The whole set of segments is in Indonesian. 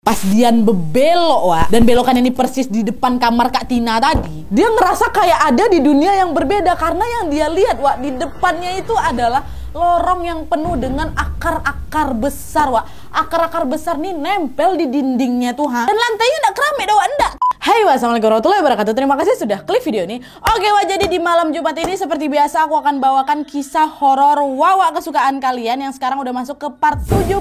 Pas Dian bebelok, Wak, dan belokan ini persis di depan kamar Kak Tina tadi, dia ngerasa kayak ada di dunia yang berbeda karena yang dia lihat, Wak, di depannya itu adalah lorong yang penuh dengan akar-akar besar, Wak. Akar-akar besar nih nempel di dindingnya tuh, dan lantainya enggak keramik dah, Wak, enggak. Hai, wassalamualaikum warahmatullahi wabarakatuh. Terima kasih sudah klik video ini. Oke, Wak, jadi di malam Jumat ini seperti biasa aku akan bawakan kisah horor Wawa kesukaan kalian yang sekarang udah masuk ke part 77.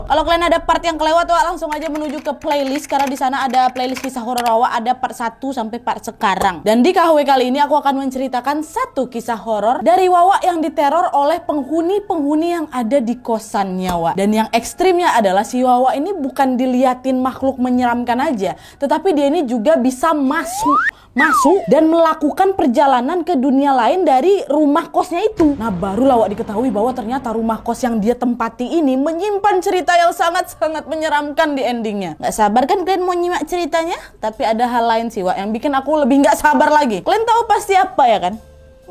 Kalau kalian ada part yang kelewat, Wak, langsung aja menuju ke playlist karena di sana ada playlist kisah horor Wawa, ada part 1 sampai part sekarang. Dan di KHW kali ini aku akan menceritakan satu kisah horor dari Wawa yang diteror oleh penghuni-penghuni yang ada di kosannya, Wak. Dan yang ekstrimnya adalah si Wawa ini bukan diliatin makhluk menyeramkan aja, tetapi dia ini juga bisa masuk dan melakukan perjalanan ke dunia lain dari rumah kosnya itu. Nah, barulah Wak diketahui bahwa ternyata rumah kos yang dia tempati ini menyimpan cerita yang sangat-sangat menyeramkan di endingnya. Nggak sabar kan kalian mau nyimak ceritanya? Tapi ada hal lain sih, Wak, yang bikin aku lebih nggak sabar lagi. Kalian tahu pasti apa ya kan?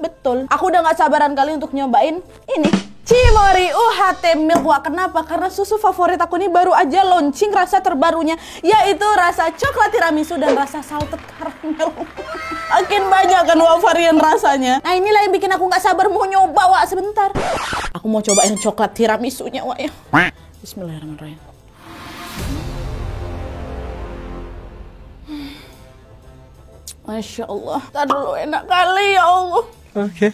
Betul, aku udah nggak sabaran kali untuk nyobain ini Cimory UHT Milk, Wak. Kenapa? Karena susu favorit aku ini baru aja launching rasa terbarunya, yaitu rasa coklat tiramisu dan rasa salted caramel. Makin banyak kan, Wak, varian rasanya. Nah, inilah yang bikin aku nggak sabar mau nyoba, Wak. Sebentar, aku mau cobain coklat tiramisunya, Wak, ya. Bismillahirrahmanirrahim. Masya Allah, tadi dulu enak kali, ya Allah. Oke.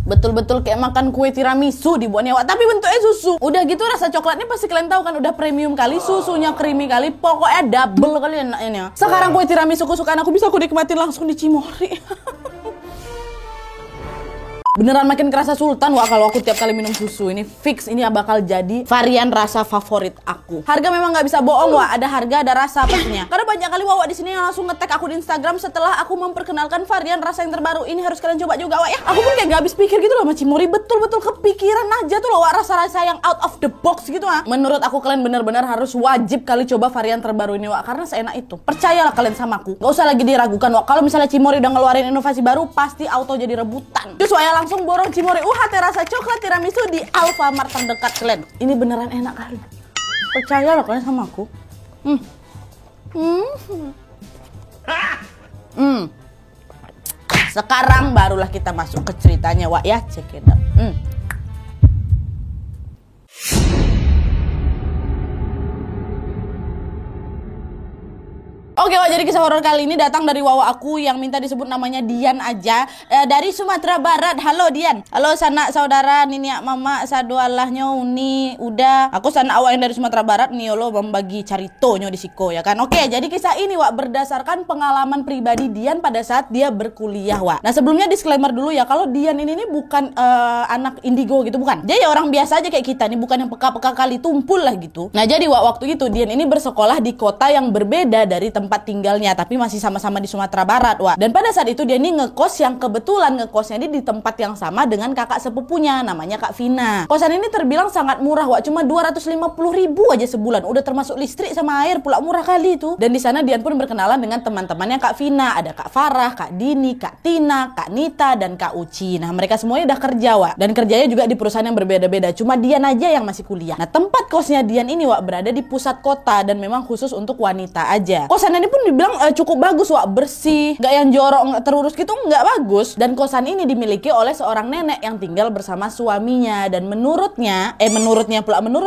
Betul-betul kayak makan kue tiramisu dibuatnya, Wak, tapi bentuknya susu. Udah gitu rasa coklatnya pasti kalian tahu kan, udah premium kali, susunya creamy kali, pokoknya double kali enaknya. Sekarang kue tiramisu kesukaan aku bisa aku nikmatin langsung di Cimory. Beneran makin kerasa sultan, Wak, kalau aku tiap kali minum susu. Ini fix, ini bakal jadi varian rasa favorit aku. Harga memang nggak bisa bohong, Wak. Ada harga, ada rasa pastinya. Karena banyak kali Wawa di sini yang langsung nge-tag aku di Instagram setelah aku memperkenalkan varian rasa yang terbaru. Ini harus kalian coba juga, Wak, ya. Aku pun kayak nggak habis pikir gitu loh sama Cimory. Betul-betul kepikiran aja tuh loh, Wak, rasa-rasa yang out of the box gitu, Wak. Menurut aku kalian bener-bener harus wajib kali coba varian terbaru ini, Wak, karena seenak itu. Percayalah kalian sama aku. Gak usah lagi diragukan, Wak. Kalau misalnya Cimory udah ngeluarin inovasi baru, pasti auto jadi rebutan. Terus, Wak, ya, langsung borong Cimory UHT rasa coklat tiramisu di Alfamart terdekat kalian. Ini beneran enak kali. Percaya loh kalian sama aku. Sekarang barulah kita masuk ke ceritanya, Wak, ya. Check it out. Oke, Wak, jadi kisah horor kali ini datang dari Wawa aku yang minta disebut namanya Dian aja, dari Sumatera Barat. Halo Dian. Halo sanak saudara niniak mama sadualahnya uni udah. Aku sanak awak yang dari Sumatera Barat nih lo membagi caritonyo di siko ya kan. Oke, jadi kisah ini, Wak, berdasarkan pengalaman pribadi Dian pada saat dia berkuliah, Wak. Nah, sebelumnya disclaimer dulu ya, kalau Dian ini bukan anak indigo gitu, bukan. Dia ya orang biasa aja kayak kita nih, bukan yang peka-peka kali tumpul lah gitu. Nah, jadi, Wak, waktu itu Dian ini bersekolah di kota yang berbeda dari tempat tinggalnya, tapi masih sama-sama di Sumatera Barat, Wak. Dan pada saat itu dia ini ngekos yang kebetulan ngekosnya ini di tempat yang sama dengan kakak sepupunya, namanya Kak Vina. Kosan ini terbilang sangat murah, Wak, cuma 250.000 aja sebulan, udah termasuk listrik sama air pula, murah kali itu. Dan di sana Dian pun berkenalan dengan teman-temannya Kak Vina, ada Kak Farah, Kak Dini, Kak Tina, Kak Nita, dan Kak Uci. Nah, mereka semuanya udah kerja, Wak, dan kerjanya juga di perusahaan yang berbeda-beda, cuma Dian aja yang masih kuliah. Nah, tempat kosnya Dian ini, Wak, berada di pusat kota dan memang khusus untuk wanita aja. Kosan ini pun dibilang cukup bagus, Wak, bersih, nggak yang jorok, nggak terurus gitu, nggak bagus. Dan kosan ini dimiliki oleh seorang nenek yang tinggal bersama suaminya. Dan menurut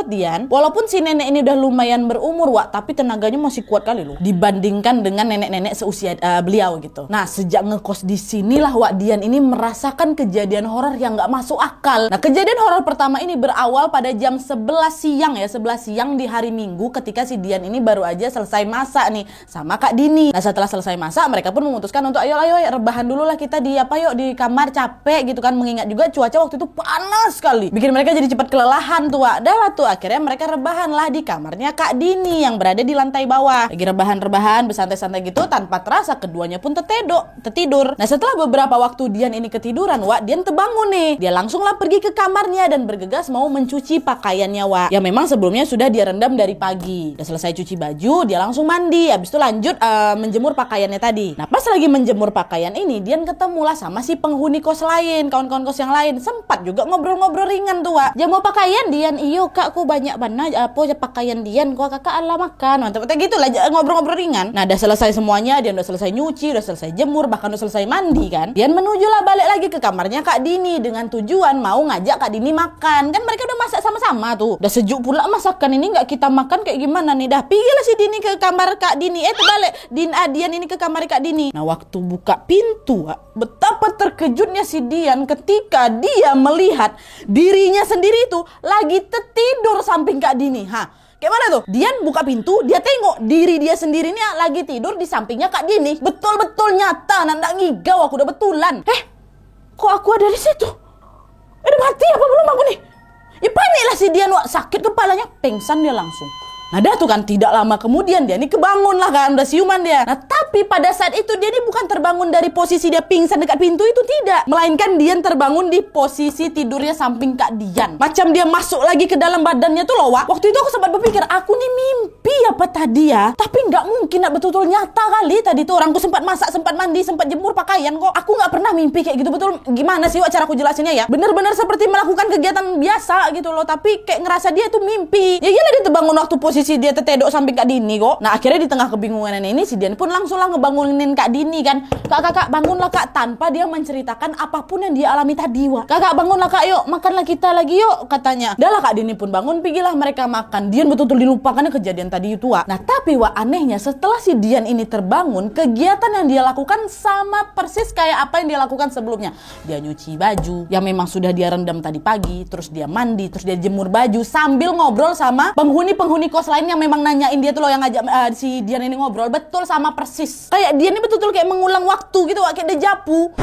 Dian, walaupun si nenek ini udah lumayan berumur, Wak, tapi tenaganya masih kuat kali loh dibandingkan dengan nenek-nenek seusia beliau gitu. Nah, sejak ngekos di sinilah, Wak, Dian ini merasakan kejadian horor yang nggak masuk akal. Nah, kejadian horor pertama ini berawal pada jam 11 siang ya, 11 siang di hari Minggu ketika si Dian ini baru aja selesai masak nih sama Kak Dini. Nah, setelah selesai masak, mereka pun memutuskan untuk ayo rebahan dulu lah kita di di kamar, capek gitu kan, mengingat juga cuaca waktu itu panas sekali, bikin mereka jadi cepat kelelahan tuh, Wak. Dah lah tuh, akhirnya mereka rebahan lah di kamarnya Kak Dini yang berada di lantai bawah. Lagi rebahan bersantai-santai gitu, tanpa terasa keduanya pun tertidur. Nah, setelah beberapa waktu Dian ini ketiduran, Wak, Dian terbangun nih. Dia langsung lah pergi ke kamarnya dan bergegas mau mencuci pakaiannya, Wak, yang memang sebelumnya sudah dia rendam dari pagi. Udah selesai cuci baju, dia langsung mandi. Habis itu lanjut menjemur pakaiannya tadi. Nah pas lagi menjemur pakaian ini, Dian ketemulah sama si penghuni kos lain, kawan-kawan kos yang lain. Sempat juga ngobrol-ngobrol ringan tuh, Wak. Jemur pakaian Dian, iyo kak, ku banyak banget apa pakaian Dian, ku kakak ala makan. Mantap, gitu lah ngobrol-ngobrol ringan. Nah udah selesai semuanya, Dian udah selesai nyuci, udah selesai jemur, bahkan udah selesai mandi kan. Dian menujulah balik lagi ke kamarnya Kak Dini dengan tujuan mau ngajak Kak Dini makan. Kan mereka udah masak sama-sama tuh. Udah sejuk pula masakan ini, nggak kita makan kayak gimana nih? Dah pergilah si Dini ke kamar Kak Dini. Terbalik Dian ini ke kamar Kak Dini. Nah waktu buka pintu, betapa terkejutnya si Dian ketika dia melihat dirinya sendiri itu lagi tertidur samping Kak Dini. Kayak mana tuh? Dian buka pintu, dia tengok diri dia sendiri nih lagi tidur di sampingnya Kak Dini. Betul-betul nyata, nanda ngigau aku udah betulan. Kok aku ada di situ? Udah mati apa belum aku nih? Ya paniklah si Dian, sakit kepalanya, pingsan dia langsung. Nah dah tuh kan, tidak lama kemudian dia nih kebangun lah kan, udah siuman dia. Nah tapi pada saat itu dia nih bukan terbangun dari posisi dia pingsan dekat pintu itu, tidak. Melainkan Dian terbangun di posisi tidurnya samping Kak Dian. Macam dia masuk lagi ke dalam badannya tuh loh, Wak. Waktu itu aku sempat berpikir, aku nih mimpi apa tadi ya? Tapi nggak mungkin, betul-betul nyata kali tadi tuh. Orangku sempat masak, sempat mandi, sempat jemur pakaian kok. Aku nggak pernah mimpi kayak gitu, betul. Gimana sih Wak cara aku jelasinnya ya? Bener-bener seperti melakukan kegiatan biasa gitu loh. Tapi kayak ngerasa dia tuh mimpi. Ya gila, dia terbangun waktu posisi dia tertedok samping Kak Dini kok. Nah akhirnya di tengah kebingungan ini si Dian pun langsung lah ngebangunin Kak Dini kan. Kakak bangunlah Kak, tanpa dia menceritakan apapun yang dia alami tadi, Wak. Kakak bangunlah Kak, yuk makanlah kita lagi yuk, katanya. Dah lah Kak Dini pun bangun, pergilah mereka makan. Dian betul-betul dilupakannya kejadian tadi itu, Wak. Nah tapi Wak, anehnya setelah si Dian ini terbangun, kegiatan yang dia lakukan sama persis kayak apa yang dia lakukan sebelumnya. Dia nyuci baju yang memang sudah dia rendam tadi pagi, terus dia mandi, terus dia jemur baju sambil ngobrol sama penghuni kos lain yang memang nanyain dia tuh loh, yang ngajak si Dian ini ngobrol. Betul sama persis. Kayak Dian ini betul-betul kayak mengulang waktu gitu, Wak. Kayak dejavu.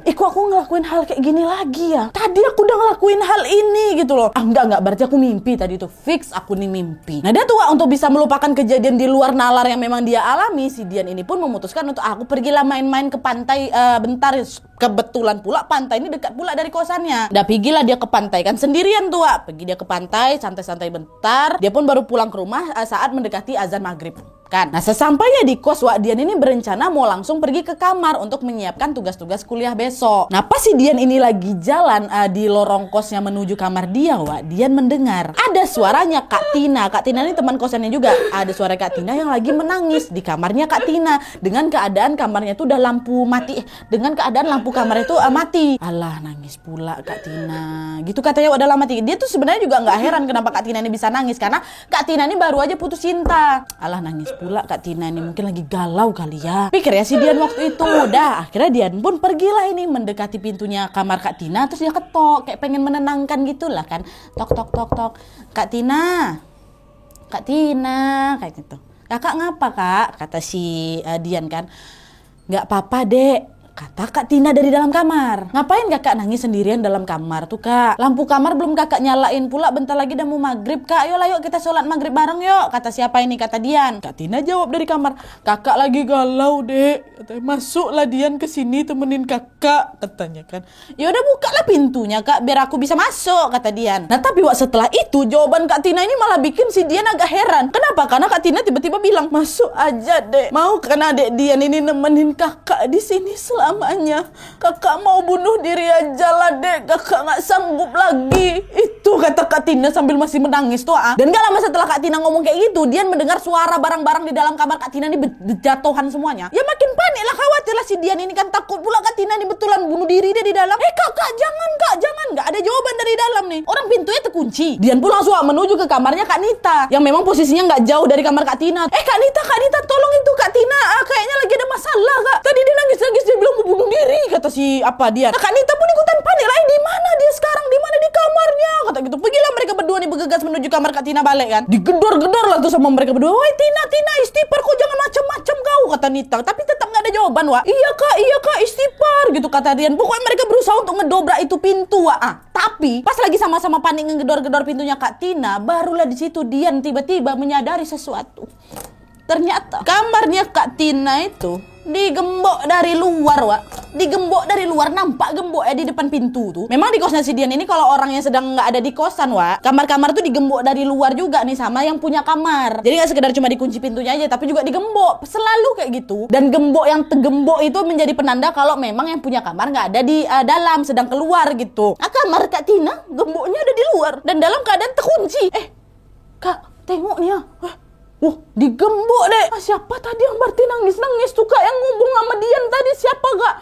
Kok aku ngelakuin hal kayak gini lagi ya? Tadi aku udah ngelakuin hal ini gitu loh. Enggak, berarti aku mimpi tadi tuh. Fix aku nih mimpi. Nah dia tuh, Wak, untuk bisa melupakan kejadian di luar nalar yang memang dia alami, si Dian ini pun memutuskan untuk aku pergilah main-main ke pantai bentar. Kebetulan pula pantai ini dekat pula dari kosannya. Udah pergilah dia ke pantai kan sendirian tuh, Wak. Pergi dia ke pantai, santai-santai bentar. Dia pun baru pulang ke rumah saat mendekati azan maghrib kan. Nah sesampainya di kos, Wak, Dian ini berencana mau langsung pergi ke kamar untuk menyiapkan tugas-tugas kuliah besok. Nah pas si Dian ini lagi jalan di lorong kosnya menuju kamar dia, Wak, Dian mendengar ada suaranya Kak Tina. Kak Tina ini teman kosannya juga. Ada suara Kak Tina yang lagi menangis di kamarnya Kak Tina dengan keadaan kamarnya tuh udah lampu mati. Dengan keadaan lampu kamarnya tuh mati. Alah, nangis pula Kak Tina. Gitu katanya udah lama mati. Dia tuh sebenarnya juga nggak heran kenapa Kak Tina ini bisa nangis, karena Kak Tina ini baru aja putus cinta. Alah, nangis pula Kak Tina ini, mungkin lagi galau kali ya. Pikir ya si Dian waktu itu. Udah, akhirnya Dian pun pergilah ini mendekati pintunya kamar Kak Tina, terus dia ketok kayak pengen menenangkan gitulah kan. Tok. Kak Tina kayak gitu. Kakak ngapa Kak? Kata si Dian kan. Nggak apa-apa Dek, kata Kak Tina dari dalam kamar. Ngapain kakak nangis sendirian dalam kamar tuh Kak? Lampu kamar belum kakak nyalain pula, bentar lagi udah mau maghrib Kak. Ayolah yuk kita sholat maghrib bareng yuk. Kata siapa ini? Kata Dian. Kak Tina jawab dari kamar, kakak lagi galau Dek. Katanya, masuklah Dian ke sini temenin kakak, katanya kan. Ya udah bukalah pintunya Kak biar aku bisa masuk, kata Dian. Nah tapi Wak, setelah itu jawaban Kak Tina ini malah bikin si Dian agak heran. Kenapa? Karena Kak Tina tiba-tiba bilang, masuk aja Dek. Mau karena Dek Dian ini nemenin kakak di sini selamanya. Kakak mau bunuh diri aja lah Dek, kakak gak sanggup lagi. Itu kata Kak Tina sambil masih menangis tuh. Dan gak lama setelah Kak Tina ngomong kayak gitu, Dian mendengar suara barang-barang di dalam kamar Kak Tina ini berjatuhan semuanya. Ya makin panik lah, khawatir lah si Dian ini kan, takut pula Kak Tina ini betulan bunuh diri dia di dalam. Kakak jangan Kak, jangan. Gak ada jawaban dari dalam nih, orang pintunya terkunci. Dian pun langsung menuju ke kamarnya Kak Nita yang memang posisinya gak jauh dari kamar Kak Tina. Kak Nita tolong, itu Kak Tina kayaknya lagi ada masalah Kak. Tadi dia nangis, dia bilang mau bunuh diri, kata si Dian. Nah, Kak Nita pun ikutan panik lah, di mana dia sekarang, di mana di kamarnya, kata gitu. Pergilah mereka berdua nih bergegas menuju kamar Kak Tina balik kan. Digedor-gedor lah tuh sama mereka berdua. Woi Tina istighfar, kok jangan macam-macam kau, kata Nita. Tapi tetap gak ada jawaban, Wak. Iya kak istighfar gitu kata Dian. Pokoknya mereka berusaha untuk ngedobrak itu pintu, Wak. Tapi pas lagi sama-sama panik ngegedor-gedor pintunya Kak Tina, barulah di situ Dian tiba-tiba menyadari sesuatu. Ternyata kamarnya Kak Tina itu digembok dari luar, Wak. Digembok dari luar, nampak gembok di depan pintu tuh. Memang di kosnya si Dian ini kalau orangnya sedang nggak ada di kosan, Wak, kamar-kamar tuh digembok dari luar juga nih sama yang punya kamar. Jadi nggak sekedar cuma dikunci pintunya aja, tapi juga digembok. Selalu kayak gitu. Dan gembok yang tegembok itu menjadi penanda kalau memang yang punya kamar nggak ada di dalam, sedang keluar gitu. Nah, kamar Kak Tina gemboknya ada di luar dan dalam keadaan terkunci. Kak, tengok nih ya. Digembok deh. Siapa tadi yang berarti nangis-nangis tuh, Kak, yang ngomong sama Dian tadi? Siapa, Kak?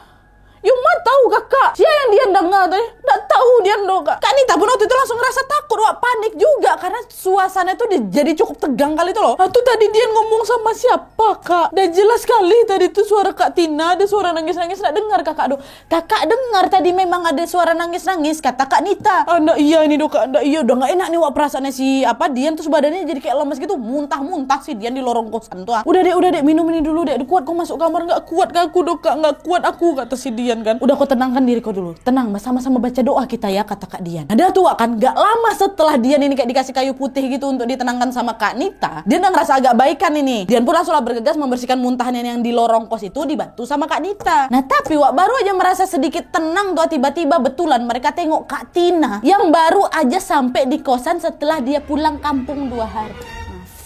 Yuk mah tahu, Kakak. Siapa yang Dian dengar tadi? Nggak tahu Dian dong, Kak. Kak Nita pun waktu itu langsung ngerasa takut, Wak, panik juga karena suasana itu jadi cukup tegang kali itu loh. Tuh tadi Dian ngomong sama siapa, Kak? Dan jelas sekali tadi tuh suara Kak Tina, ada suara nangis-nangis. Nggak dengar, Kakak. Aduh, Kakak dengar tadi memang ada suara nangis-nangis, kata Kak Nita. Nggak iya ini dong, Kak. Nggak iya, udah nggak enak nih, Wak, perasaannya si Dian tuh badannya jadi kayak lemes gitu, muntah-muntah sih Dian di lorong kosan tuh. Udah deh, minum ini dulu deh. Kuat kau masuk kamar, nggak kuat Kak aku, dong, Kak. Nggak kuat aku, kata si Dian kan. Udah, kau tenangkan diri kau dulu. Tenang, sama-sama baca doa kita ya, kata Kak Dian. Ada tuh, Wak, kan gak lama setelah Dian ini kayak dikasih kayu putih gitu untuk ditenangkan sama Kak Nita, dia udah ngerasa agak baikan ini. Dian pun langsung bergegas membersihkan muntahan yang di lorong kos itu, dibantu sama Kak Nita. Nah tapi, Wak, baru aja merasa sedikit tenang tuh, tiba-tiba betulan mereka tengok Kak Tina yang baru aja sampai di kosan setelah dia pulang kampung 2 hari.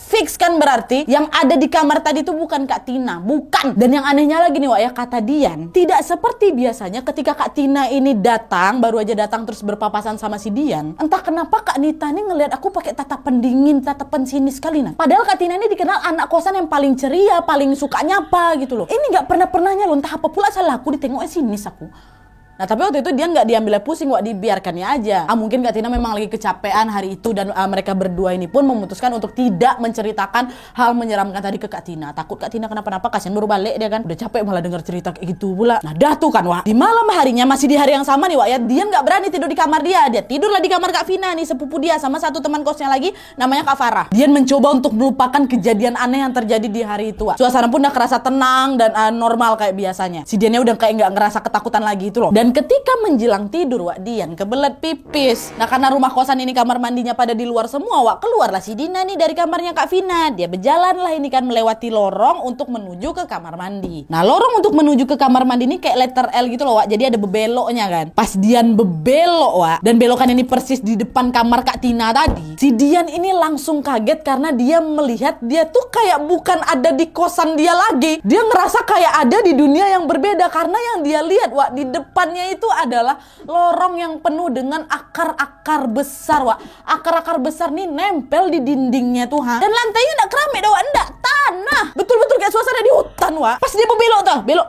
Fix kan berarti yang ada di kamar tadi itu bukan Kak Tina, bukan. Dan yang anehnya lagi nih, Wak, ya, kata Dian, tidak seperti biasanya ketika Kak Tina ini datang, baru aja datang terus berpapasan sama si Dian. Entah kenapa Kak Nita nih ngelihat aku pakai tatapan dingin, tatapan sinis sekali. Nah, padahal Kak Tina ini dikenal anak kosan yang paling ceria, paling suka nyapa gitu loh. Ini nggak pernahnya loh, entah apa pula salah aku ditengoknya sinis aku. Nah tapi waktu itu dia nggak diambil pusing, Wak, dibiarkannya aja. Mungkin Kak Tina memang lagi kecapean hari itu dan mereka berdua ini pun memutuskan untuk tidak menceritakan hal menyeramkan tadi ke Kak Tina. Takut Kak Tina kenapa-napa, kasihan baru balik dia kan. Udah capek malah dengar cerita kayak gitu pula. Nah dah tuh kan, Wak, di malam harinya masih di hari yang sama nih, Wak, ya, dia nggak berani tidur di kamar dia. Dia tidurlah di kamar Kak Vina nih, sepupu dia, sama satu teman kosnya lagi namanya Kak Farah. Dia mencoba untuk melupakan kejadian aneh yang terjadi di hari itu, Wak. Suasana pun udah kerasa tenang dan normal kayak biasanya. Si Diannya udah kayak nggak ngerasa ketakutan lagi itu loh. Dan ketika menjelang tidur, Wak, Dian kebelet pipis. Nah karena rumah kosan ini kamar mandinya pada di luar semua, Wak, keluarlah si Dina nih dari kamarnya Kak Vina. Dia berjalan lah ini kan melewati lorong untuk menuju ke kamar mandi. Nah lorong untuk menuju ke kamar mandi ini kayak letter L gitu loh, Wak, jadi ada bebeloknya kan. Pas Dian bebelok, Wak, dan belokan ini persis di depan kamar Kak Tina tadi, si Dian ini langsung kaget karena dia melihat dia tuh kayak bukan ada di kosan dia lagi. Dia ngerasa kayak ada di dunia yang berbeda karena yang dia lihat, Wak, di depannya itu adalah lorong yang penuh dengan akar-akar besar, Wak. Akar-akar besar nih nempel di dindingnya tuh, dan lantainya enggak keramik dah, Wak, enggak, tanah. Betul-betul kayak suasana di hutan, Wak. Pas dia belok tuh, belok.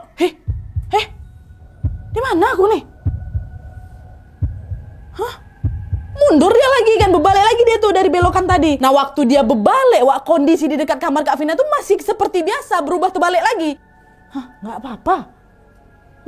Di mana aku nih? Mundur dia lagi kan, berbalik lagi dia tuh dari belokan tadi. Nah waktu dia berbalik, Wak, kondisi di dekat kamar Kak Vina tuh masih seperti biasa, berubah terbalik lagi. Nggak apa-apa.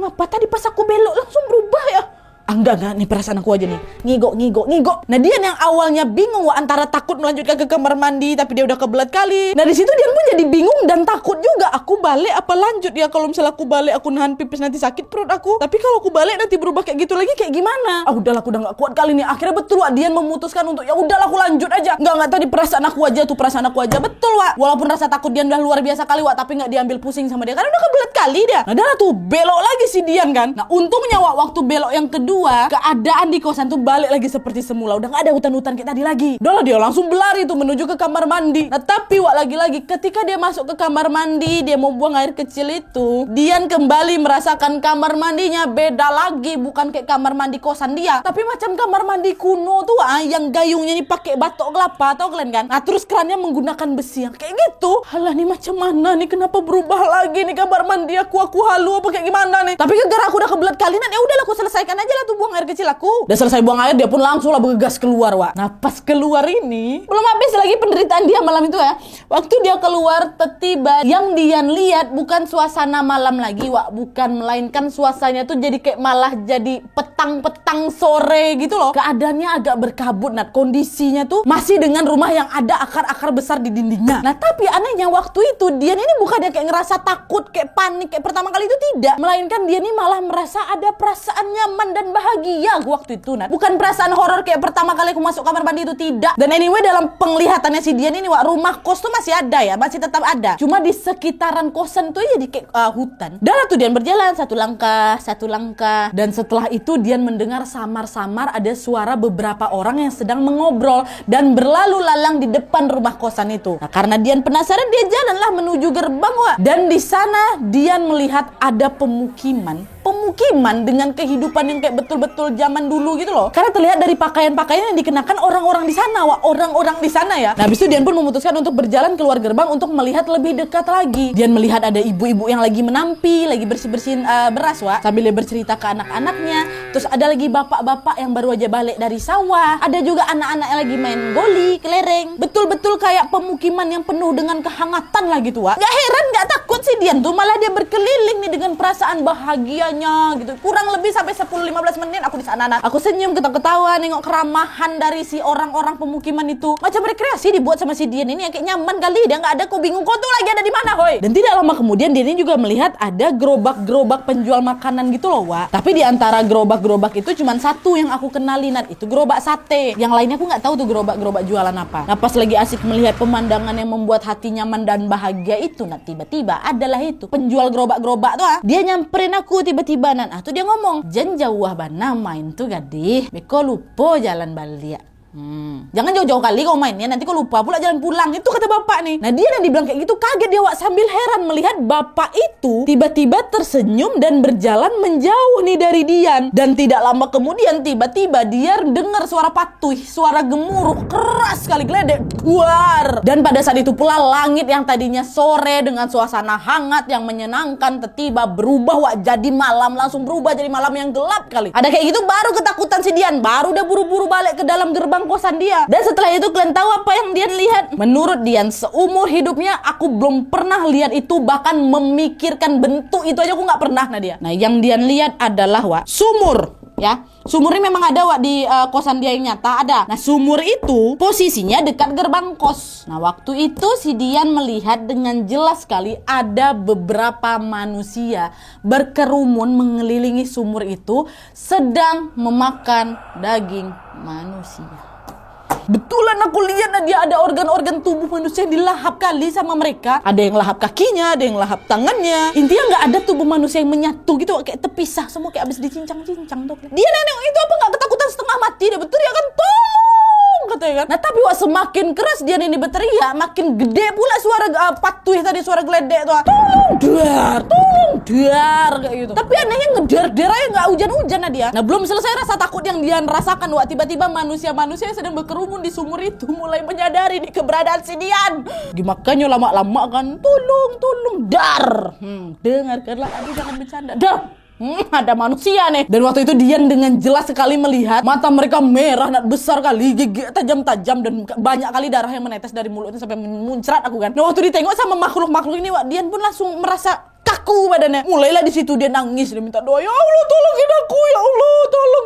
Ngapa tadi pas aku belok langsung berubah ya? Enggak, nih perasaan aku aja nih. Ngigok. Nah Dian yang awalnya bingung, Wak, antara takut melanjutkan ke kamar mandi tapi dia udah kebelet kali. Nah di situ Dian pun jadi bingung dan takut juga. Aku balik apa lanjut ya? Kalau misalnya aku balik aku nahan pipis nanti sakit perut aku. Tapi kalau aku balik nanti berubah kayak gitu lagi kayak gimana? Udahlah, aku udah nggak kuat kali nih. Akhirnya betul, Wak, Dian memutuskan untuk ya udahlah aku lanjut aja. Enggak tadi perasaan aku aja betul, Wak. Walaupun rasa takut Dian udah luar biasa kali, Wak, tapi nggak diambil pusing sama dia karena udah kebelet kali dia. Nah dah tuh belok lagi si Dian kan. Nah untungnya, Wak, waktu belok yang kedua keadaan di kosan tuh balik lagi seperti semula. Udah gak ada hutan-hutan kayak tadi lagi. Udah dia langsung berlari tuh menuju ke kamar mandi. Nah tapi, Wak, lagi-lagi ketika dia masuk ke kamar mandi, dia mau buang air kecil itu, Dian kembali merasakan kamar mandinya beda lagi. Bukan kayak kamar mandi kosan dia, tapi macam kamar mandi kuno tuh, yang gayungnya ini pakai batok kelapa, tau kalian kan? Nah terus kerannya menggunakan besi yang kayak gitu. Halah nih macam mana nih, kenapa berubah lagi nih kamar mandi aku halu apa kayak gimana nih? Tapi gara aku udah kebelet kalian, ya udahlah aku selesaikan aja lah tuh buang air kecil aku. Udah selesai buang air, dia pun langsung lah bergegas keluar, Wak. Nah pas keluar ini belum habis lagi penderitaan dia malam itu ya. Waktu dia keluar, tiba yang Dian lihat bukan suasana malam lagi, Wak, bukan, melainkan suasananya tuh jadi kayak malah jadi petang-petang sore gitu loh. Keadaannya agak berkabut. Nah kondisinya tuh masih dengan rumah yang ada akar-akar besar di dindingnya. Nah tapi anehnya waktu itu Dian ini bukannya kayak ngerasa takut, kayak panik kayak pertama kali itu, tidak, melainkan dia ini malah merasa ada perasaan nyaman dan perasaan bahagia waktu itu, Nat. Bukan perasaan horor kayak pertama kali aku masuk kamar mandi itu, tidak. Dan anyway, dalam penglihatannya si Dian ini, wak, rumah kos tuh masih ada ya, masih tetap ada. Cuma di sekitaran kosan tuh jadi kayak hutan. Dan tuh Dian berjalan satu langkah. Dan setelah itu Dian mendengar samar-samar ada suara beberapa orang yang sedang mengobrol dan berlalu lalang di depan rumah kosan itu. Nah, karena Dian penasaran, dia jalanlah menuju gerbang, wak. Dan di sana Dian melihat ada pemukiman dengan kehidupan yang kayak betul-betul zaman dulu gitu loh. Karena terlihat dari pakaian-pakaian yang dikenakan orang-orang di sana, wah, orang-orang di sana ya. Nah, habis itu Dian pun memutuskan untuk berjalan keluar gerbang untuk melihat lebih dekat lagi. Dian melihat ada ibu-ibu yang lagi menampi, lagi bersih-bersihin beras, wah, sambil dia bercerita ke anak-anaknya. Terus ada lagi bapak-bapak yang baru aja balik dari sawah. Ada juga anak-anak yang lagi main goli, kelereng. Betul-betul kayak pemukiman yang penuh dengan kehangatan lah gitu, wah. Gak heran, gak takut sih Dian tuh, malah dia berkeliling nih dengan perasaan bahagianya gitu. Kurang lebih sampai 10-15 menit aku di sana. Aku senyum, ketawa-ketawa, nengok keramahan dari si orang-orang pemukiman itu. Macam rekreasi dibuat sama si Dian ini yang kayak nyaman kali. Dia nggak ada, kok bingung kok tuh lagi ada di mana, hoi. Dan tidak lama kemudian Dian ini juga melihat ada gerobak-gerobak penjual makanan gitu loh, wak. Tapi di antara gerobak-gerobak itu cuma satu yang aku kenali, Nat. Itu gerobak sate. Yang lainnya aku nggak tahu tuh gerobak-gerobak jualan apa. Nah, pas lagi asik melihat pemandangan yang membuat hati nyaman dan bahagia itu, Nat, tiba-tiba adalah itu penjual gerobak-gerobak tuh, dia nyamperin aku tiba-tiba, Nat. Tuh dia ngomong, "Jan jauh bana main tuh gadih, beko lupa jalan balik." Jangan jauh-jauh kali kau mainnya, nanti kau lupa pula jalan pulang. Itu kata bapak nih. Nah, dia yang dibilang kayak gitu kaget dia, wak, sambil heran melihat bapak itu tiba-tiba tersenyum dan berjalan menjauh nih dari Dian. Dan tidak lama kemudian tiba-tiba dia dengar suara patuh, suara gemuruh keras sekali, geledek duar. Dan pada saat itu pula langit yang tadinya sore dengan suasana hangat yang menyenangkan tiba-tiba berubah, wak, jadi malam, langsung berubah jadi malam yang gelap kali. Ada kayak gitu baru ketakutan si Dian, baru dia buru-buru balik ke dalam gerbang kosan dia. Dan setelah itu kalian tahu apa yang Dian lihat? Menurut Dian, seumur hidupnya aku belum pernah lihat itu, bahkan memikirkan bentuk itu aja aku nggak pernah, Nadia. Nah, yang Dian lihat adalah, wak, sumur. Ya, sumur ini memang ada, wak, di kosan dia yang nyata ada. Nah, sumur itu posisinya dekat gerbang kos. Nah, waktu itu si Dian melihat dengan jelas sekali ada beberapa manusia berkerumun mengelilingi sumur itu sedang memakan daging manusia. Betulan aku lihat, Nadia, ada organ-organ tubuh manusia yang dilahap kali sama mereka. Ada yang lahap kakinya, ada yang lahap tangannya. Intinya nggak ada tubuh manusia yang menyatu gitu, kayak terpisah semua, kayak abis dicincang-cincang tuh. Dia nenek itu apa nggak ketakutan setengah mati? Dia betul ya kan, tolong katanya kan. Nah, tapi wak, semakin keras dia ini berteriak, makin gede pula suara patuh tadi, suara geledek tuh. Tolong dar kayak gitu. Tapi anehnya ngedar-dar aja, nggak hujan-hujan, Nadia. Nah, belum selesai rasa takut yang dia rasakan, wak, tiba-tiba manusia-manusia yang sedang berkerumun di sumur itu mulai menyadari nih keberadaan si Dian. Makanya lama-lama kan, tolong dar. Dengarkanlah, aduh jangan bercanda. Dah. Ada manusia nih. Dan waktu itu Dian dengan jelas sekali melihat mata mereka merah, besar kali, gigi tajam-tajam, dan banyak kali darah yang menetes dari mulutnya sampai muncrat aku kan. Nah, waktu ditengok sama makhluk-makhluk ini, wak, Dian pun langsung merasa kaku badannya. Mulailah di situ dia nangis, dia minta doa, "Ya Allah, tolongin aku, ya Allah, tolong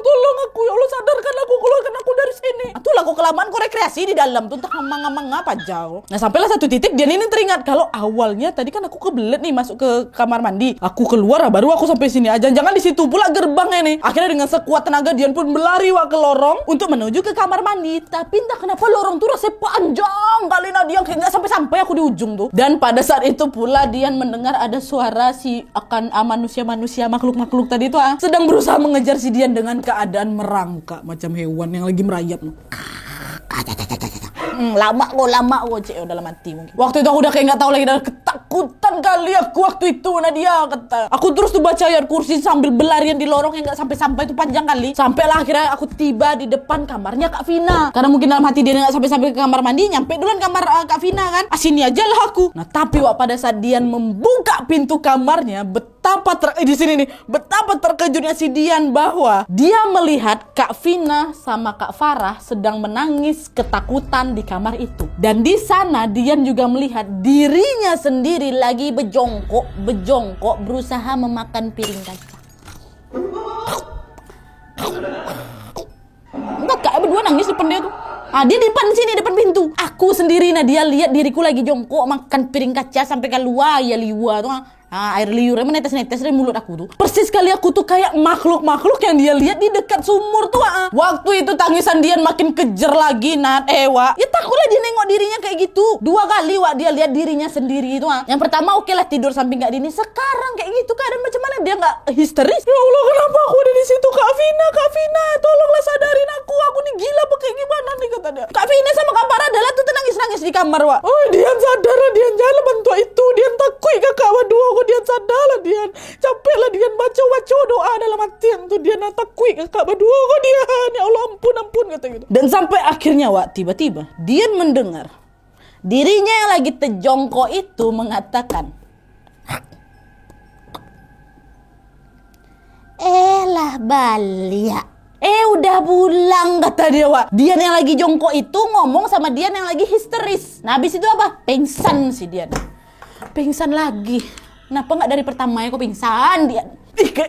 aku, ya Allah, sadarkan aku, keluarkan aku dari sini." Itulah kok kelamaan kok rekreasi di dalam tuh, entah ngamang-ngamang apa jauh. Nah, sampailah satu titik Dian ini teringat kalau awalnya tadi kan aku kebelet nih masuk ke kamar mandi. Aku keluar baru aku sampai sini aja. Jangan di situ pula gerbangnya nih. Akhirnya dengan sekuat tenaga Dian pun berlari, wak, ke lorong untuk menuju ke kamar mandi. Tapi entah kenapa lorong tuh rasanya panjang kali, Nadia, kayak nggak sampai-sampai aku di ujung tuh. Dan pada saat itu pula Dian mendengar ada suara si manusia-manusia, makhluk-makhluk tadi itu sedang berusaha mengejar si Dian dengan keadaan merangkak macam hewan yang lagi merayap. Lama kok cek udah mati mungkin. Waktu itu aku udah kayak nggak tahu lagi, dari ketakutan kali aku waktu itu, Nadia, kata. Aku terus tuh baca ayat kursi sambil berlarian di lorong yang nggak sampai-sampai itu, panjang kali. Sampailah akhirnya aku tiba di depan kamarnya Kak Vina. Karena mungkin dalam hati dia nggak sampai-sampai ke kamar mandi, nyampe duluan kamar Kak Vina kan. Sini aja lah aku. Nah, tapi wak, pada saat Dian membuka pintu kamarnya, betapa terkejutnya si Dian bahwa dia melihat Kak Vina sama Kak Farah sedang menangis ketakutan di kamar itu. Dan di sana Dian juga melihat dirinya sendiri lagi bejongkok berusaha memakan piring kaca. Enggak, Kak berdua nangis depan dia tuh. Dia di depan sini, depan pintu. Aku sendiri, dia lihat diriku lagi jongkok makan piring kaca sampai keluar ya liwa tuh. Air liurnya menetes-netes dari mulut aku tuh. Persis kali aku tuh kayak makhluk-makhluk yang dia lihat di dekat sumur tuh. Waktu itu tangisan Dian makin kejer lagi, Nat. Wak. Ya takutlah dia nengok dirinya kayak gitu. 2 kali, Wak, dia lihat dirinya sendiri itu. Yang pertama oke lah tidur samping Kak Dini. Sekarang kayak gitu keadaan macam mana dia nggak histeris? Ya Allah, kenapa aku ada di situ? Kak Vina, tolonglah sadarin aku nih gila apa kayak gimana nih, kata dia. Kak Vina sama Kak Paradala tuh nangis-nangis di kamar, Wak. Oh, Dian sadar lah, Dian jangan bantu itu. Dian takut kakak berdua kok. Dian sadar lah, Dian capek lah, Dian baca doa dalam hatian tuh. Dian takut kakak berdua kok, Dian. Ya Allah, ampun kata gitu. Dan sampai akhirnya, Wak, tiba-tiba Dian mendengar dirinya yang lagi terjongkok itu mengatakan, lah Balia, udah pulang, kata dia, Wak. Dian yang lagi jongkok itu ngomong sama Dian yang lagi histeris. Nah habis itu apa? Pingsan si Dian. Pingsan lagi. Kenapa nggak dari pertamanya kok pingsan, Dian?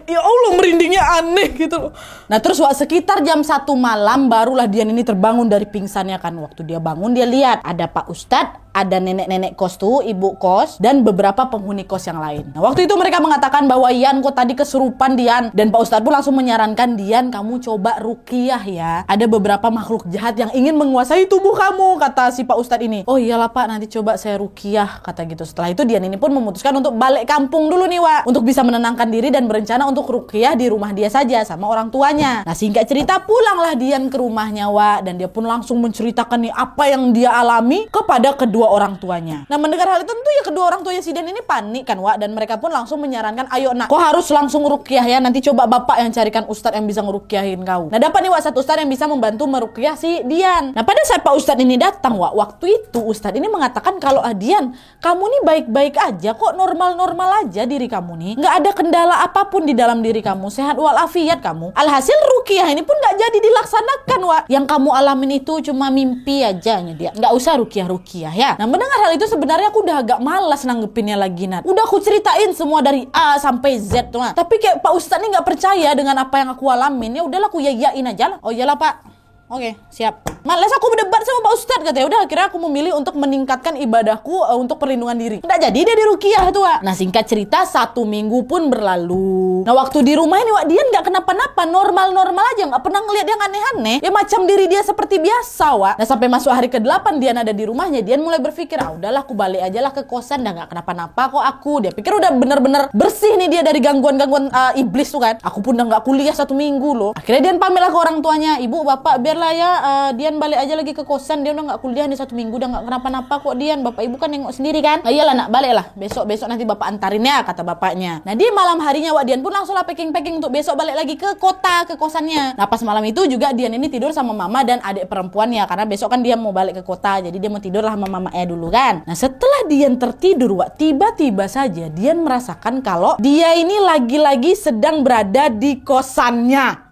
Ya Allah, merindingnya aneh gitu loh. Nah terus, Wak, sekitar jam 1 malam barulah Dian ini terbangun dari pingsannya kan. Waktu dia bangun dia lihat ada Pak Ustadz, ada nenek-nenek kos tuh, ibu kos, dan beberapa penghuni kos yang lain. Nah waktu itu mereka mengatakan bahwa Ian kok tadi kesurupan, Dian. Dan Pak Ustadz pun langsung menyarankan, Dian kamu coba ruqyah ya. Ada beberapa makhluk jahat yang ingin menguasai tubuh kamu, kata si Pak Ustadz ini. Oh iyalah Pak, nanti coba saya ruqyah, kata gitu. Setelah itu Dian ini pun memutuskan untuk balik kampung dulu nih, Wak, untuk bisa menenangkan diri dan berencana untuk ruqyah di rumah dia saja sama orang tuanya. Nah singkat cerita pulanglah Dian ke rumahnya, Wak, dan dia pun langsung menceritakan nih apa yang dia alami kepada kedua orang tuanya. Nah mendengar hal itu tentu ya kedua orang tuanya si Dian ini panik kan, Wak, dan mereka pun langsung menyarankan, ayo nak, kau harus langsung ruqyah ya, nanti coba bapak yang carikan ustadz yang bisa ngeruqyahin kau. Nah dapat nih, Wak, satu ustadz yang bisa membantu meruqyah si Dian. Nah pada saat Pak Ustadz ini datang, Wak, waktu itu ustadz ini mengatakan kalau Dian, kamu nih baik-baik aja kok, normal-normal aja diri kamu nih, nggak ada kendala apapun di dalam diri kamu, sehat walafiat kamu. Alhasil ruqyah ini pun nggak jadi dilaksanakan, Wak. Yang kamu alamin itu cuma mimpi aja nya dia. Nggak usah ruqyah ya. Nah mendengar hal itu sebenarnya aku udah agak malas nanggepinnya lagi, Nat. Udah aku ceritain semua dari A sampai Z tuh, Nat. Tapi kayak Pak Ustadz ini nggak percaya dengan apa yang aku alamin. Ya udahlah aku yayain aja lah. Oh iyalah Pak. Oke, siap. Malas aku berdebat sama Pak Ustadz, katanya. Udah akhirnya aku memilih untuk meningkatkan ibadahku untuk perlindungan diri. Nggak jadi dia diruqyah tuh, Wak. Nah singkat cerita 1 minggu pun berlalu. Nah waktu di rumah ini, Wak, Dian nggak kenapa-napa, normal-normal aja, nggak pernah ngeliat yang aneh-aneh. Ya macam diri dia seperti biasa, Wak. Nah sampai masuk hari ke-8 Dian ada di rumahnya, Dian mulai berpikir, udahlah aku balik aja lah ke kosan, dah nggak kenapa-napa kok aku. Dia pikir udah bener-bener bersih nih dia dari gangguan-gangguan iblis tuh kan. Aku pun udah nggak kuliah 1 minggu loh. Akhirnya Dian pamitlah ke orang tuanya, ibu bapak biarlah ya Dian balik aja lagi ke kosan, dia udah nggak kuliah nih 1 minggu, udah nggak kenapa-napa kok Dian, bapak ibu kan nengok sendiri kan. Iyalah nak, balik lah, besok nanti bapak antarin ya, kata bapaknya. Nah di malam harinya, Wak, Dian pun langsung lah packing untuk besok balik lagi ke kota, ke kosannya. Nah pas malam itu juga Dian ini tidur sama mama dan adik perempuannya, karena besok kan dia mau balik ke kota, jadi dia mau tidur lah sama mamanya dulu kan. Nah setelah Dian tertidur, Wak, tiba-tiba saja Dian merasakan kalau dia ini lagi-lagi sedang berada di kosannya.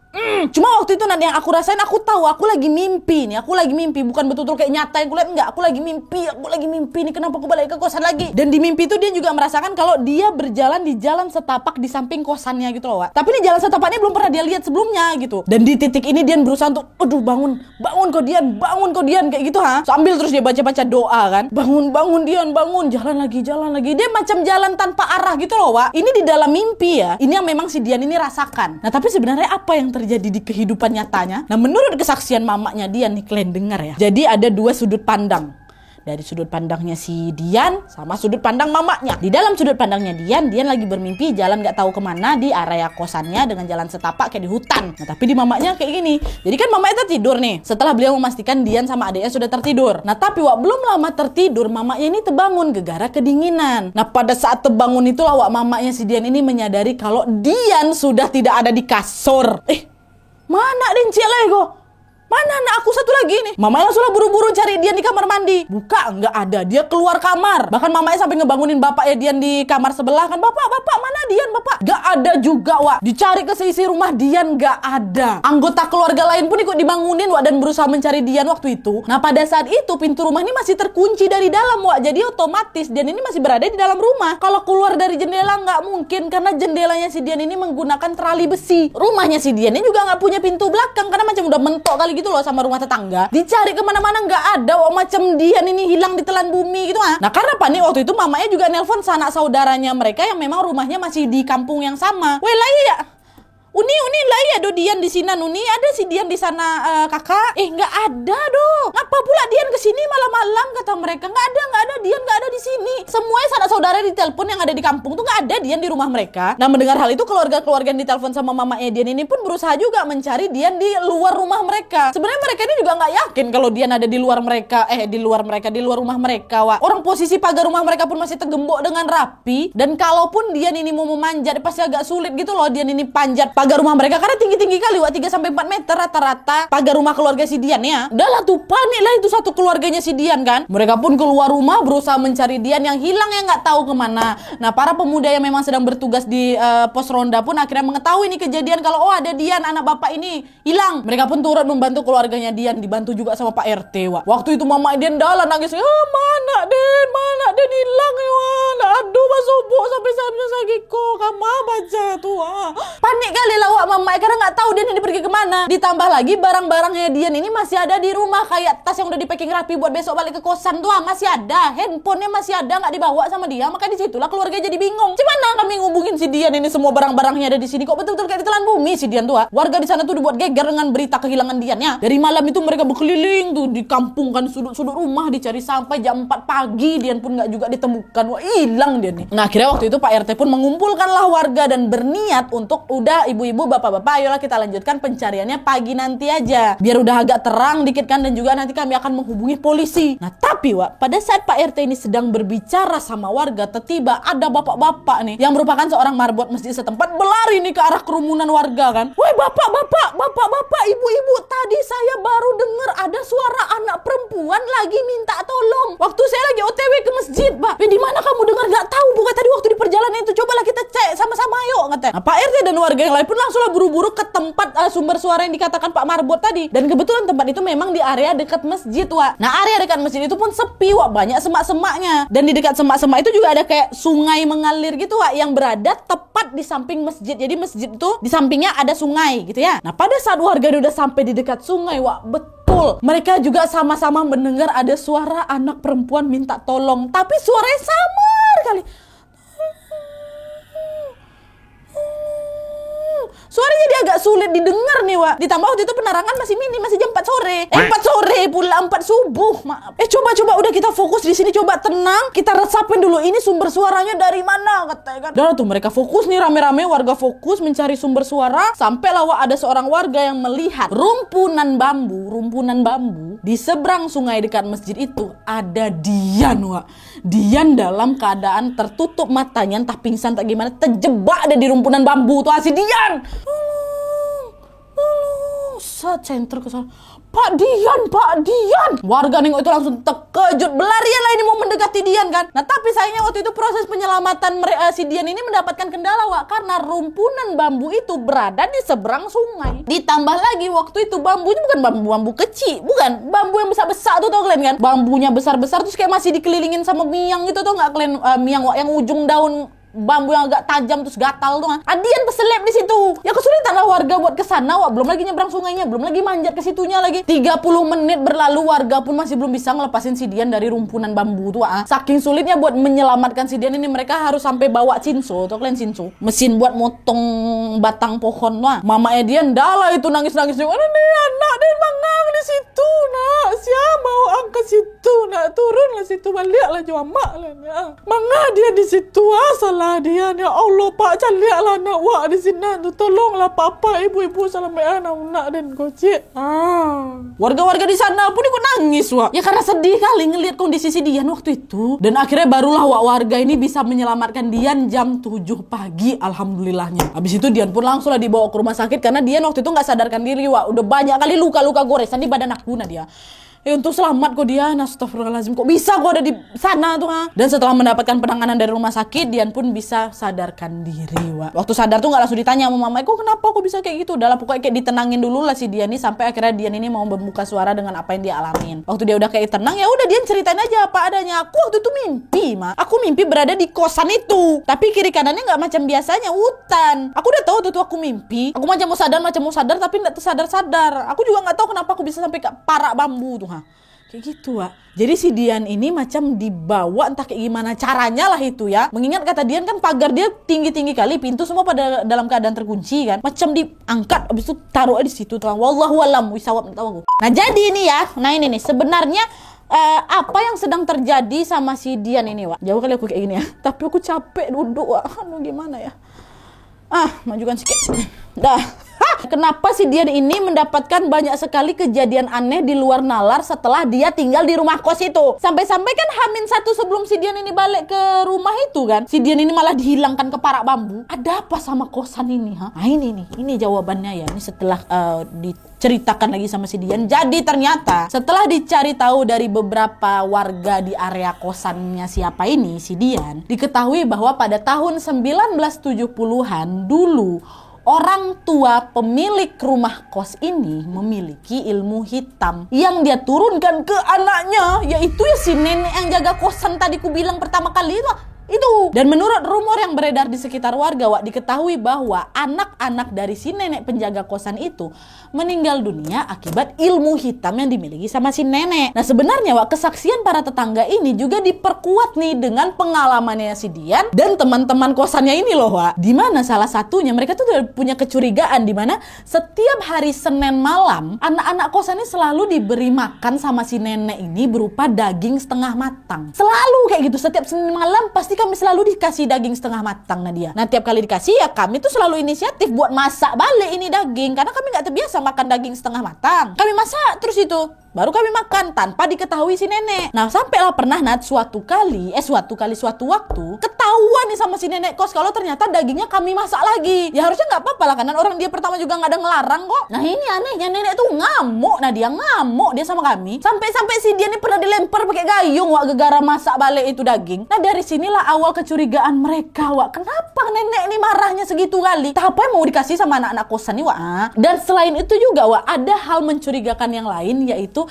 Cuma waktu itu nanti yang aku rasain, aku tahu aku lagi mimpi nih, bukan betul-betul kayak nyata yang aku lihat, enggak, aku lagi mimpi nih, kenapa aku balik ke kosan lagi. Dan di mimpi itu dia juga merasakan kalau dia berjalan di jalan setapak di samping kosannya gitu loh, Wak. Tapi ini jalan setapaknya belum pernah dia lihat sebelumnya gitu. Dan di titik ini Dian berusaha untuk, aduh bangun kok Dian kayak gitu sambil terus dia baca-baca doa kan, bangun Dian, jalan lagi. Dia macam jalan tanpa arah gitu loh, Wak. Ini di dalam mimpi ya, ini yang memang si Dian ini rasakan. Nah tapi sebenarnya apa yang terjadi di kehidupan nyatanya? Nah menurut kesaksian mamanya Dian nih, kalian dengar ya, jadi ada 2 sudut pandang. Dari sudut pandangnya si Dian sama sudut pandang mamanya. Di dalam sudut pandangnya Dian lagi bermimpi jalan gak tahu kemana di area kosannya dengan jalan setapak kayak di hutan. Nah tapi di mamanya kayak gini, jadi kan mamanya tertidur nih setelah beliau memastikan Dian sama adiknya sudah tertidur. Nah tapi, Wak, belum lama tertidur mamanya ini terbangun gegara kedinginan. Nah pada saat terbangun itulah, Wak, mamanya si Dian ini menyadari kalau Dian sudah tidak ada di kasur. Mana Dencik Lego? Mana anak aku satu lagi nih? Mamanya langsung buru-buru cari Dian di kamar mandi. Buka, nggak ada. Dia keluar kamar. Bahkan mamanya sampai ngebangunin bapaknya Dian di kamar sebelah kan. Bapak, mana Dian, Bapak? Nggak ada juga, Wak. Dicari ke seisi rumah Dian, nggak ada. Anggota keluarga lain pun ikut dibangunin, Wak, dan berusaha mencari Dian waktu itu. Nah pada saat itu pintu rumah ini masih terkunci dari dalam, Wak. Jadi otomatis Dian ini masih berada di dalam rumah. Kalau keluar dari jendela nggak mungkin, karena jendelanya si Dian ini menggunakan terali besi. Rumahnya si Dian ini juga nggak punya pintu belakang karena macam udah mentok kali gitu gitu loh sama rumah tetangga. Dicari kemana-mana nggak ada, macam Dian ini hilang ditelan bumi gitu ah. Nah karena panik waktu itu mamanya juga nelpon sanak saudaranya mereka yang memang rumahnya masih di kampung yang sama. Weh lah ya. Uni lah ya do Dian di sini Uni ada si Dian di sana kakak. Nggak ada do. Ngapa pula Dian kesini malam-malam kata mereka. Nggak ada Dian nggak ada di sini. Semuanya sanak saudara di telepon yang ada di kampung tuh nggak ada Dian di rumah mereka. Nah mendengar hal itu keluarga-keluarga yang ditelepon sama mamanya Dian ini pun berusaha juga mencari Dian di luar rumah mereka. Sebenarnya mereka ini juga nggak yakin kalau Dian ada di luar mereka. Di luar rumah mereka. Wah. Orang posisi pagar rumah mereka pun masih tergembok dengan rapi. Dan kalaupun Dian ini mau memanjat pasti agak sulit gitu loh Dian ini panjat pagar rumah mereka karena tinggi-tinggi kali 3-4 meter rata-rata pagar rumah keluarga si Dian ya. Udah lah tuh panik lah itu satu keluarganya si Dian kan. Mereka pun keluar rumah berusaha mencari Dian yang hilang yang nggak tahu kemana. Nah para pemuda yang memang sedang bertugas di pos ronda pun akhirnya mengetahui nih kejadian kalau ada Dian anak bapak ini hilang. Mereka pun turut membantu keluarganya Dian, dibantu juga sama Pak RT. Wah. Waktu itu mama Dian dalam nangis, mana Den hilang ya. Aduh masubuk sampai sakit kok kamu baca tuh. Panik kali lah wak mama karena nggak tahu Dian ini pergi kemana. Ditambah lagi barang-barangnya Dian ini masih ada di rumah kayak tas yang udah di packing rapi buat besok balik ke kosan tuh masih ada, handphonenya masih ada nggak dibawa sama dia. Maka disitulah keluarga jadi bingung. Gimana kami ngubungin si Dian ini semua barang-barangnya ada di sini kok betul-betul kayak ditelan bumi si Dian tuh. Warga di sana tuh dibuat geger dengan berita kehilangan Dian ya. Dari malam itu mereka berkeliling tuh di kampung kan sudut-sudut rumah dicari sampai jam 4 pagi Dian pun nggak juga ditemukan. Wah hilang dia nih. Nah akhirnya waktu itu Pak RT pun mengumpulkanlah warga dan berniat untuk udah ibu-ibu bapak-bapak ayolah kita lanjutkan pencariannya pagi nanti aja biar udah agak terang dikit kan dan juga nanti kami akan menghubungi polisi. Nah tapi Wak pada saat Pak RT ini sedang berbicara sama warga tiba-tiba ada bapak-bapak nih yang merupakan seorang marbot masjid setempat berlari nih ke arah kerumunan warga kan. Woi bapak-bapak ibu-ibu tadi saya baru dengar ada suara anak perempuan lagi minta tolong waktu saya lagi OTW ke masjid Pak. Di mana kamu dengar? Nggak tahu bukan tadi waktu di perjalanan itu cobalah kita cek sama-sama yuk katanya. Nah, Pak RT dan warga yang lain pun langsunglah buru-buru ke tempat sumber suara yang dikatakan Pak Marbot tadi. Dan kebetulan tempat itu memang di area dekat masjid Wak. Nah area dekat masjid itu pun sepi Wak, banyak semak-semaknya. Dan di dekat semak-semak itu juga ada kayak sungai mengalir gitu Wak yang berada tepat di samping masjid. Jadi masjid itu di sampingnya ada sungai gitu ya. Nah pada saat warga udah sampai di dekat sungai Wak, betul mereka juga sama-sama mendengar ada suara anak perempuan minta tolong. Tapi suaranya samar kali. Suaranya dia agak sulit didengar nih Wak. Ditambah waktu itu penerangan masih minim, masih jam 4 sore. 4 sore pula 4 subuh. Maaf. Coba udah kita fokus di sini, coba tenang. Kita resapin dulu ini sumber suaranya dari mana katanya kan. Dan tuh mereka fokus nih rame-rame warga fokus mencari sumber suara. Sampai lah Wak ada seorang warga yang melihat rumpunan bambu di seberang sungai dekat masjid itu ada Dian Wak. Dian dalam keadaan tertutup matanya entah pingsan tak gimana terjebak ada di rumpunan bambu tuh si Dian. Center ke sana. Pak Dian. Warga nengok itu langsung terkejut. Berlarian lah ini mau mendekati Dian kan. Nah tapi sayangnya waktu itu proses penyelamatan si Dian ini mendapatkan kendala Wak. Karena rumpunan bambu itu berada di seberang sungai. Ditambah lagi waktu itu bambunya bukan bambu kecil. Bukan. Bambu yang besar-besar tuh tau kalian kan. Bambunya besar-besar terus kayak masih dikelilingin sama miang gitu tuh gak kalian. Miang Wak yang ujung daun bambu yang agak tajam terus gatal tuh kan. Dian terselip di situ. Ya kesulitan lah warga buat kesana Wak. Belum lagi nyebrang sungainya, belum lagi manjat ke situnya lagi. 30 menit berlalu warga pun masih belum bisa ngelepasin si Dian dari rumpunan bambu tuh Wak. Saking sulitnya buat menyelamatkan si Dian ini mereka harus sampai bawa cinso. Tuh kalian cinso? Mesin buat motong batang pohon Wak. Mamanya Dian dalah itu nangis-nangis. Mana nih anak Dian mangang di situ nak. Siapa mau angkat situ nak turunlah situ baliklah jauh mak lah. Mangga dia di situ salah dia ya Allah Pak caliaklah nak Wak di sini tu tolonglah papa ibu-ibu selamat anak dan kocik. Warga-warga di sana pun ikut nangis Wak. Ya karena sedih kali ngelihat kondisi si Dian waktu itu. Dan akhirnya barulah Wak warga ini bisa menyelamatkan Dian jam 7 pagi alhamdulillahnya. Habis itu Dian pun langsung lah dibawa ke rumah sakit karena Dian waktu itu nggak sadarkan diri Wak. Udah banyak kali luka-luka goresan di badan aku dia. Untuk selamat kok dia, astagfirullahaladzim, kok bisa kok ada di sana tuh ha? Dan setelah mendapatkan penanganan dari rumah sakit, Dian pun bisa sadarkan diri Wak. Waktu sadar tuh gak langsung ditanya sama mama, kok kenapa kok bisa kayak gitu? Udah lah pokoknya kayak ditenangin dulu lah si Dian ini sampai akhirnya Dian ini mau membuka suara dengan apa yang dia alamin. Waktu dia udah kayak tenang ya udah Dian ceritain aja apa adanya. sebenarnya aku waktu itu mimpi, aku mimpi berada di kosan itu, tapi kiri kanannya nggak macam biasanya, hutan. Aku udah tahu waktu itu aku mimpi, aku macam mau sadar tapi nggak tersadar-sadar. Aku juga nggak tahu kenapa aku bisa sampai ke parak bambu tuh, kayak gitu, Wak. Jadi si Dian ini macam dibawa entah kayak gimana caranya lah itu ya. Mengingat kata Dian kan pagar dia tinggi-tinggi kali, pintu semua pada dalam keadaan terkunci kan. Macam diangkat habis itu taruh di situ tuh. Wallahu alam wisawab, tahu aku. Nah, jadi ini ya. Nah, ini nih sebenarnya apa yang sedang terjadi sama si Dian ini, Wak. Jauh kali aku kayak gini ya. Tapi aku capek duduk, Wak. Aduh gimana ya. Majukan sikit. Dah. Kenapa si Dian ini mendapatkan banyak sekali kejadian aneh di luar nalar setelah dia tinggal di rumah kos itu? Sampai-sampai kan H-1 sebelum si Dian ini balik ke rumah itu kan, si Dian ini malah dihilangkan ke parak bambu. Ada apa sama kosan ini, Nah ini jawabannya ya. Ini setelah diceritakan lagi sama si Dian. Jadi ternyata setelah dicari tahu dari beberapa warga di area kosannya siapa ini, si Dian, diketahui bahwa pada tahun 1970-an dulu orang tua pemilik rumah kos ini memiliki ilmu hitam yang dia turunkan ke anaknya, yaitu ya si nenek yang jaga kosan tadi ku bilang pertama kali itu. Dan menurut rumor yang beredar di sekitar warga, Wak, diketahui bahwa anak-anak dari si nenek penjaga kosan itu meninggal dunia akibat ilmu hitam yang dimiliki sama si nenek. Nah sebenarnya, Wak, kesaksian para tetangga ini juga diperkuat nih dengan pengalamannya si Dian dan teman-teman kosannya ini loh, Wak. Dimana salah satunya mereka tuh punya kecurigaan dimana setiap hari Senin malam anak-anak kosan ini selalu diberi makan sama si nenek ini berupa daging setengah matang. Selalu kayak gitu, setiap Senin malam pasti kami selalu dikasih daging setengah matang Nadia. Nah tiap kali dikasih ya kami tuh selalu inisiatif buat masak balik ini daging, karena kami nggak terbiasa makan daging setengah matang. Kami masak terus itu, baru kami makan tanpa diketahui si nenek. Nah sampailah pernah suatu waktu ketahuan nih sama si nenek kos kalau ternyata dagingnya kami masak lagi. Ya harusnya nggak apa-apa lah, karena orang dia pertama juga nggak ada ngelarang kok. Nah ini anehnya nenek tuh ngamuk, dia ngamuk dia sama kami. Sampai si dia nih pernah dilempar pakai gayung, Wak, gegara masak balik itu daging. Nah dari sinilah awal kecurigaan mereka, Wak. Kenapa nenek ini marahnya segitu kali? Apa yang mau dikasih sama anak-anak kosan nih, Wak? Dan selain itu juga, Wak, ada hal mencurigakan yang lain, yaitu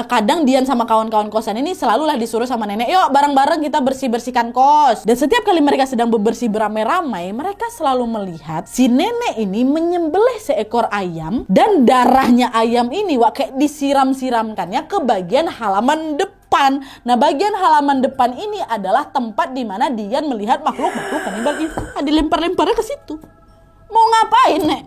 kadang Dian sama kawan-kawan kosan ini selalulah disuruh sama nenek, yuk bareng-bareng kita bersih-bersihkan kos. Dan setiap kali mereka sedang bebersih beramai-ramai, mereka selalu melihat si nenek ini menyembelih seekor ayam dan darahnya ayam ini, Wak, kayak disiram-siramkannya ke bagian halaman depan. Nah bagian halaman depan ini adalah tempat di mana Dian melihat makhluk-makhluk kanibal itu. Dilempar-lemparnya ke situ. Mau ngapain, Nek?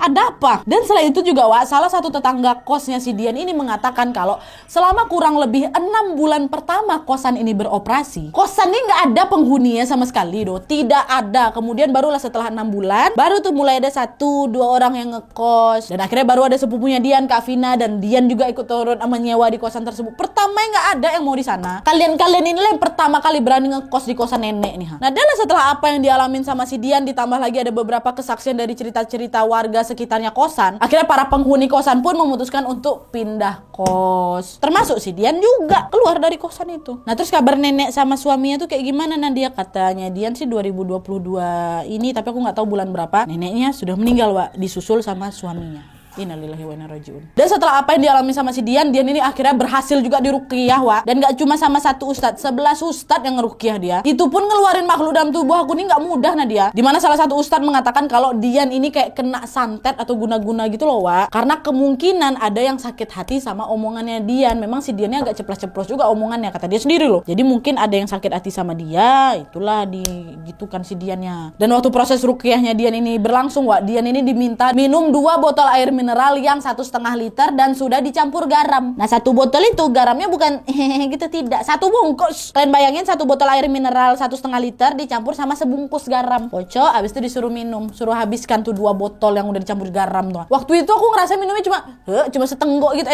Ada apa? Dan selain itu juga, Wak, salah satu tetangga kosnya si Dian ini mengatakan kalau selama kurang lebih 6 bulan pertama kosan ini beroperasi, kosan ini nggak ada penghuninya sama sekali, tidak ada. Kemudian barulah setelah 6 bulan, baru tuh mulai ada 1-2 orang yang ngekos. Dan akhirnya baru ada sepupunya Dian, Kak Vina, dan Dian juga ikut turun menyewa di kosan tersebut. Pertama nggak ada yang mau di sana. Kalian inilah yang pertama kali berani ngekos di kosan nenek nih. Nah, dan setelah apa yang dialamin sama si Dian, ditambah lagi ada beberapa kesaksian dari cerita-cerita warga sekitarnya kosan, akhirnya para penghuni kosan pun memutuskan untuk pindah kos. Termasuk si Dian juga keluar dari kosan itu. Nah terus kabar nenek sama suaminya tuh kayak gimana, Nadia? Katanya Dian sih 2022 ini, tapi aku nggak tahu bulan berapa neneknya sudah meninggal, Wak, disusul sama suaminya. Innalillahi wa inna rajiun. Dan setelah apa yang dialami sama si Dian ini akhirnya berhasil juga diruqyah, Wak. Dan gak cuma sama satu ustadz, 11 ustadz yang ngeruqyah dia. Itu pun ngeluarin makhluk dalam tubuh aku ini gak mudah, Nadia. Dimana salah satu ustadz mengatakan kalau Dian ini kayak kena santet atau guna-guna gitu loh, Wak. Karena kemungkinan ada yang sakit hati sama omongannya Dian. Memang si Diannya agak ceplas-ceplos juga omongannya, kata dia sendiri loh. Jadi mungkin ada yang sakit hati sama dia, itulah digitukan si Diannya. Dan waktu proses ruqyahnya Dian ini berlangsung, Wak, Dian ini diminta minum 2 botol air mineral yang 1,5 liter dan sudah dicampur garam. Nah 1 botol itu garamnya bukan gitu, tidak, 1 bungkus. Kalian bayangin 1 botol air mineral 1,5 liter dicampur sama sebungkus garam. Kocok, abis itu disuruh minum, suruh habiskan tuh 2 botol yang udah dicampur garam tuh. Waktu itu aku ngerasa minumnya cuma setenggok gitu,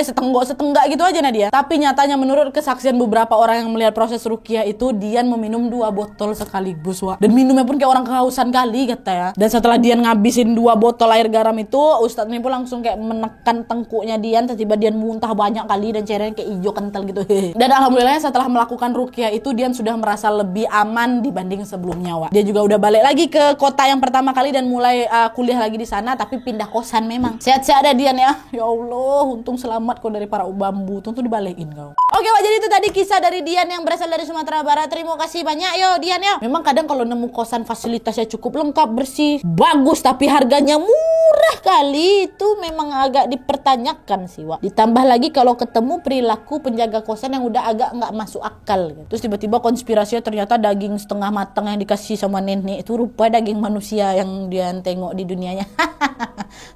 setenggak gitu aja, Nadia. Tapi nyatanya menurut kesaksian beberapa orang yang melihat proses ruqyah itu, Dian meminum 2 botol sekaligus, Wak. Dan minumnya pun kayak orang kehausan kali, kata ya. Dan setelah Dian ngabisin 2 botol air garam itu, ustadz ini pun langsung langsung kayak menekan tengkuknya Dian, tiba-tiba Dian muntah banyak kali dan cairannya kayak hijau kental gitu. Dan alhamdulillah setelah melakukan ruqyah itu Dian sudah merasa lebih aman dibanding sebelumnya, Wak. Dia juga udah balik lagi ke kota yang pertama kali dan mulai kuliah lagi di sana, tapi pindah kosan memang. Sehat-sehat ada Dian ya. Ya Allah, untung selamat kau dari para bambu. Untung dibalikin kau. Oke, Wak, jadi itu tadi kisah dari Dian yang berasal dari Sumatera Barat. Terima kasih banyak yo Dian ya. Memang kadang kalau nemu kosan fasilitasnya cukup lengkap, bersih, bagus, tapi harganya murah kali, itu memang agak dipertanyakan sih, Wak. Ditambah lagi kalau ketemu perilaku penjaga kosan yang udah agak nggak masuk akal gitu. Terus tiba-tiba konspirasinya ternyata daging setengah matang yang dikasih sama nenek itu rupa daging manusia yang dia tengok di dunianya.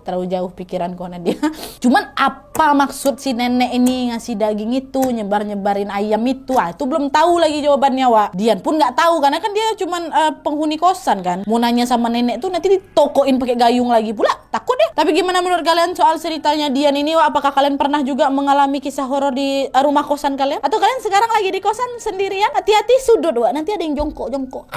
Terlalu jauh pikiran kau Nadia. Cuman apa maksud si nenek ini ngasih daging itu, nyebar-nyebarin ayam itu? Itu belum tahu lagi jawabannya, Wak. Dian pun nggak tahu karena kan dia cuman penghuni kosan kan. Mau nanya sama nenek tuh nanti ditokoin pakai gayung lagi pula. Takut deh. Tapi gimana menurut kalian soal ceritanya Dian ini, Wak? Apakah kalian pernah juga mengalami kisah horor di rumah kosan kalian? Atau kalian sekarang lagi di kosan sendirian? Hati-hati sudut, Wak. Nanti ada yang jongkok-jongkok.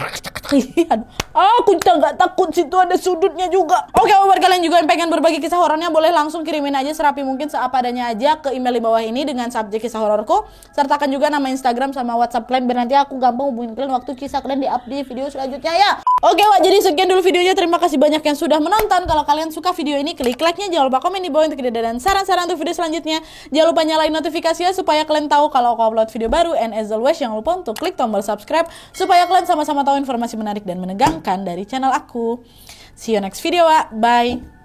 Aku nggak takut, situ ada sudutnya juga. Oke, buat kalian juga yang pengen berbagi kisah horornya, boleh langsung kirimin aja serapi mungkin, seapa adanya aja ke email di bawah ini dengan subjek kisah hororku. Sertakan juga nama Instagram sama WhatsApp kalian biar nanti aku gampang hubungin kalian waktu kisah kalian di-up di video selanjutnya ya. Oke, Wak, jadi sekian dulu videonya. Terima kasih banyak yang sudah menonton. Kalau kalian suka video ini, klik like-nya. Jangan lupa komen di bawah untuk ide dan saran-saran untuk video selanjutnya. Jangan lupa nyalain notifikasinya supaya kalian tahu kalau aku upload video baru. And as always, jangan lupa untuk klik tombol subscribe supaya kalian sama-sama tahu informasi menarik dan menegangkan dari channel aku. See you next video, Wak. Bye.